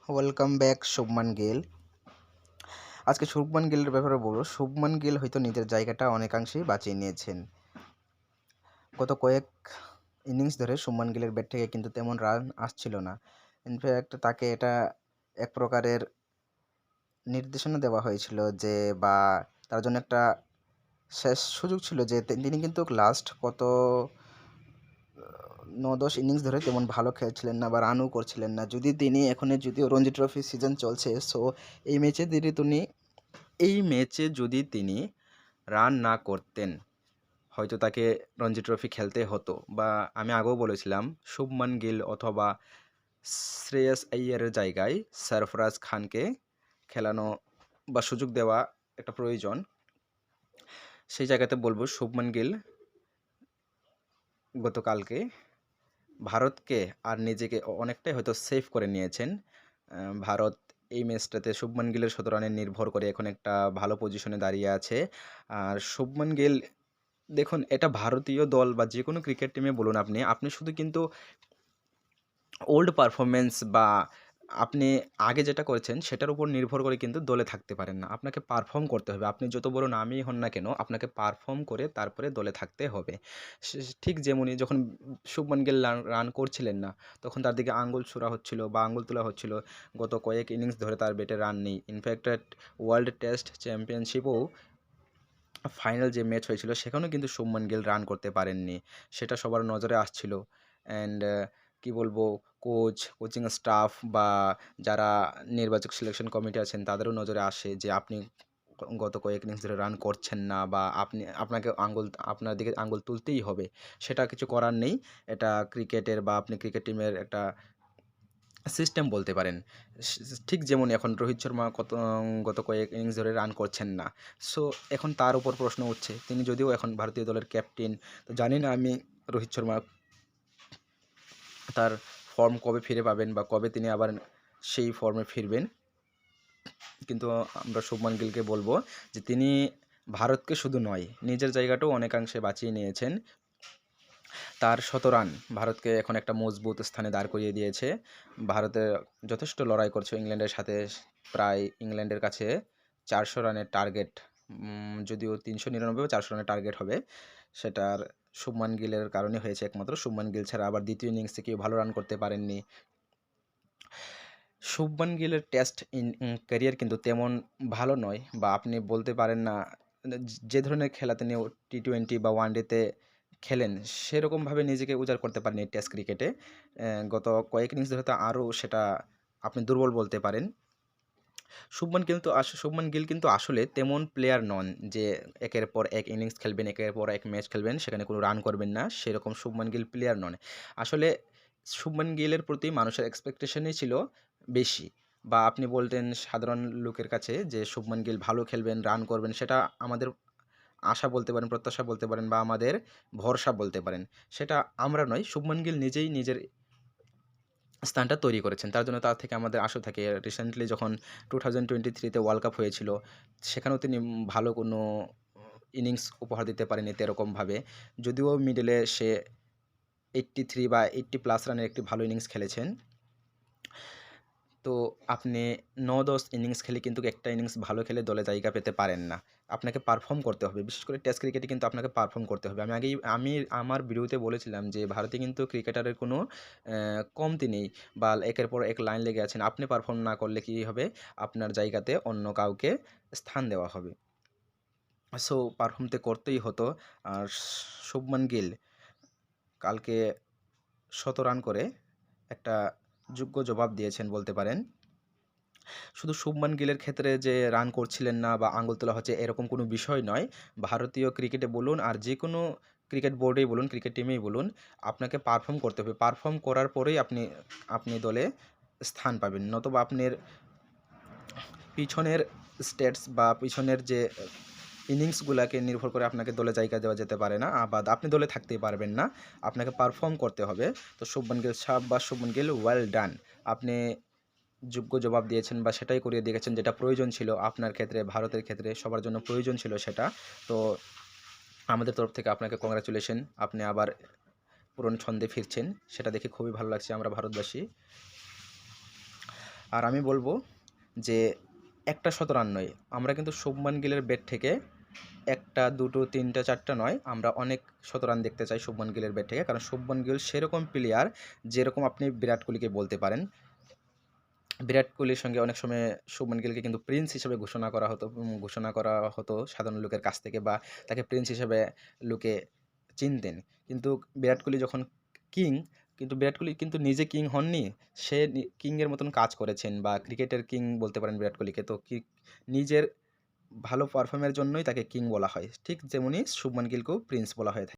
Welcome back Shubman Gill. আজকে শুভমান গিলের ব্যাপারে বলবো। শুভমান গিল হয়তো নিজের জায়গাটা অনেকাংশেই বাঁচিয়ে নিয়েছেন। গত কয়েক ইনিংস ধরে শুভমান গিলের ব্যাট থেকে কিন্তু তেমন রান আসছিল না। ইনফ্যাক্ট তাকে এটা এক প্রকারের নির্দেশনা দেওয়া হয়েছিল যে, বা তার জন্য একটা শেষ সুযোগ ছিল যে তিনি কিন্তু লাস্ট কত 9-10 ইনিংস ধরে তেমন ভালো খেলছিলেন না বা রানও করছিলেন না। যদিও রঞ্জি ট্রফি সিজন চলছে, সো এই ম্যাচে যদি তিনি রান না করতেন, হয়তো তাকে রঞ্জি ট্রফি খেলতে হতো। বা আমি আগেও বলেছিলাম, শুভমান গিল অথবা শ্রেয়াস আইয়ারের জায়গায় সরফরাজ খানকে খেলানো বা সুযোগ দেওয়া একটা প্রয়োজন। সেই জায়গাতে বলবো শুভমান গিল গতকালকে ভারতকে আর নিজেকে অনেকটাই হয়তো সেভ করে নিয়েছেন। ভারত এই ম্যাচটাতে শুভমান গিলের ১৭ রানে নির্ভর করে এখন একটা ভালো পজিশনে দাঁড়িয়ে আছে। আর শুভমান গিল, দেখুন, এটা ভারতীয় দল বা যে কোনো ক্রিকেট টিমে বলুন, আপনি শুধু কিন্তু ওল্ড পারফরমেন্স বা আপনি আগে যেটা করেছেন সেটার উপর নির্ভর করে কিন্তু দলে থাকতে পারেন না। আপনাকে পারফর্ম করতে হবে। আপনি যত বড় নামই হন না কেন, আপনাকে পারফর্ম করে তারপরে দলে থাকতে হবে। ঠিক যেমনই যখন শুভমান গিল রান করছিলেন না, তখন তার দিকে আঙুল ছোড়া হচ্ছিল বা আঙুল তোলা হচ্ছিল। গত কয়েক ইনিংস ধরে তার ব্যাটে রান নেই। ইনফ্যাক্ট ওয়ার্ল্ড টেস্ট চ্যাম্পিয়নশিপও ফাইনাল যে ম্যাচ হয়েছিল সেখানেও কিন্তু শুভমান গিল রান করতে পারেননি। সেটা সবার নজরে আসছিল। অ্যান্ড কি বলবো, কোচিং স্টাফ বা যারা নির্বাচক সিলেকশন কমিটি আছেন তাদেরও নজরে আসে যে আপনি গত কয়েক ইনিংস ধরে রান করছেন না, বা আপনার দিকে আঙুল তুলতেই হবে। সেটা কিছু করার নেই। এটা ক্রিকেটের বা আপনি ক্রিকেট টিমের একটা সিস্টেম বলতে পারেন। ঠিক যেমন এখন রোহিত শর্মা গত কয়েক ইনিংস ধরে রান করছেন না। সো এখন তার উপর প্রশ্ন উঠছে। তিনি যদিও এখন ভারতীয় দলের ক্যাপ্টেন, তো জানি না আমি রোহিত শর্মা তার ফর্ম কবে ফিরে পাবেন বা কবে তিনি আবার সেই ফর্মে ফিরবেন। কিন্তু আমরা শুভমান গিলকে বলবো যে তিনি ভারতকে শুধু নয়, নিজের জায়গাটাও অনেকাংশে বাঁচিয়ে নিয়েছেন। তার ১৭ রান ভারতকে এখন একটা মজবুত স্থানে দাঁড় করিয়ে দিয়েছে। ভারতে যথেষ্ট লড়াই করছে ইংল্যান্ডের সাথে। প্রায় ইংল্যান্ডের কাছে ৪০০ রানের টার্গেট, যদিও ৩৯৯ বা ৪০০ রানের টার্গেট হবে। সেটার শুভমান গিলের কারণে হয়েছে একমাত্র। শুভমান গিল ছাড়া আবার দ্বিতীয় ইনিংসে কেউ ভালো রান করতে পারেননি। শুভমান গিলের টেস্ট ক্যারিয়ার কিন্তু তেমন ভালো নয়, বা আপনি বলতে পারেন না যে ধরনের খেলা তিনি টি-20 বা ওয়ানডেতে খেলেন সেরকমভাবে নিজেকে উজাড় করতে পারেনি টেস্ট ক্রিকেটে। গত কয়েক ইনিংস ধরে তো আরও সেটা আপনি দুর্বল বলতে পারেন। শুভমান গিল কিন্তু আসলে তেমন প্লেয়ার নন যে একের পর এক ইনিংস খেলবেন, একের পর এক ম্যাচ খেলবেন, সেখানে কোনো রান করবেন না। সেরকম শুভমান গিল প্লেয়ার নন। আসলে শুভমান গিলের প্রতি মানুষের এক্সপেকটেশনই ছিল বেশি। বা আপনি বলতেন সাধারণ লোকের কাছে যে শুভমান গিল ভালো খেলবেন, রান করবেন, সেটা আমাদের আশা বলতে পারেন, প্রত্যাশা বলতে পারেন, বা আমাদের ভরসা বলতে পারেন। সেটা আমরা নয়, শুভমান গিল নিজেই নিজের স্থানটা তৈরি করেছেন। তার জন্য তার থেকে আমাদের আশা থাকে। রিসেন্টলি যখন 2023 ওয়ার্ল্ড কাপ হয়েছিল, সেখানেও তিনি ভালো কোনো ইনিংস উপহার দিতে পারেনি তেরকমভাবে। যদিও মিডলে সে 83 বা 80 প্লাস রানের একটি ভালো ইনিংস খেলেছেন। তো আপনি ৯-১০ ইনিংস খেলে কিন্তু একটা ইনিংস ভালো খেলে দলে জায়গা পেতে পারেন না। আপনাকে পারফর্ম করতে হবে। বিশেষ করে টেস্ট ক্রিকেটে কিন্তু আপনাকে পারফর্ম করতে হবে। আমি আমার ভিডিওতে বলেছিলাম যে ভারতে কিন্তু ক্রিকেটারের কোনো কমতি নেই, বা একের পর এক লাইন লেগে আছেন। আপনি পারফর্ম না করলে কী হবে? আপনার জায়গাতে অন্য কাউকে স্থান দেওয়া হবে। সো পারফর্ম তো করতেই হতো। আর শুভমান গিল কালকে ১০০ রান করে একটা যোগ্য জবাব দিয়েছেন বলতে পারেন। শুধু শুভমান গিলের ক্ষেত্রে যে রান করছিলেন না বা আঙুল তোলা হচ্ছে এরকম কোনো বিষয় নয়। ভারতীয় ক্রিকেটে বলুন আর যে কোনো ক্রিকেট বোর্ডেই বলুন, ক্রিকেট টিমেই বলুন, আপনাকে পারফর্ম করতে হবে। পারফর্ম করার পরেই আপনি দলে স্থান পাবেন। নতুবা আপনার পিছনের স্ট্যাটস বা পিছনের যে ইনিংসগুলাকে নির্ভর করে আপনাকে দলে জায়গা দেওয়া যেতে পারে না, বা আপনি দলে থাকতেই পারবেন না। আপনাকে পারফর্ম করতে হবে। তো শুভমান গিল ওয়েল ডান। আপনি যোগ্য জবাব দিয়েছেন বা সেটাই করিয়ে দিয়েছেন যেটা প্রয়োজন ছিল আপনার ক্ষেত্রে, ভারতের ক্ষেত্রে, সবার জন্য প্রয়োজন ছিল সেটা। তো আমাদের তরফ থেকে আপনাকে কংগ্রাচুলেশন। আপনি আবার পুরনো ছন্দে ফিরছেন, সেটা দেখে খুবই ভালো লাগছে আমরা ভারতবাসী। আর আমি বলব যে একটা শতরান নয়, আমরা কিন্তু শুভমান গিলের ব্যাট থেকে একটা, দুটো, তিনটা, চারটা নয়, আমরা অনেক শতরান দেখতে চাই শুভমান গিলের ব্যাট থেকে। কারণ শুভমান গিল সেরকম প্লেয়ার যেরকম আপনি বিরাট কোহলিকে বলতে পারেন। বিরাট কোহলির সঙ্গে অনেক সময় শুভমান গিলকে কিন্তু প্রিন্স হিসেবে ঘোষণা করা হতো সাধারণ লোকের কাছ থেকে, বা তাকে প্রিন্স হিসেবে লোকে চিনতেন। কিন্তু বিরাট কোহলি যখন কিং, কিন্তু বিরাট কোহলি কিন্তু নিজে কিং হননি। সে কিংয়ের মতন কাজ করেছেন, বা ক্রিকেটের কিং বলতে পারেন বিরাট কোহলিকে। তো কি নিজের ভালো পারফর্মের জন্যই তাকে কিং বলা হয়। ঠিক যেমনি শুভমান গিলকেও প্রিন্স বলা হয়ে থাকে।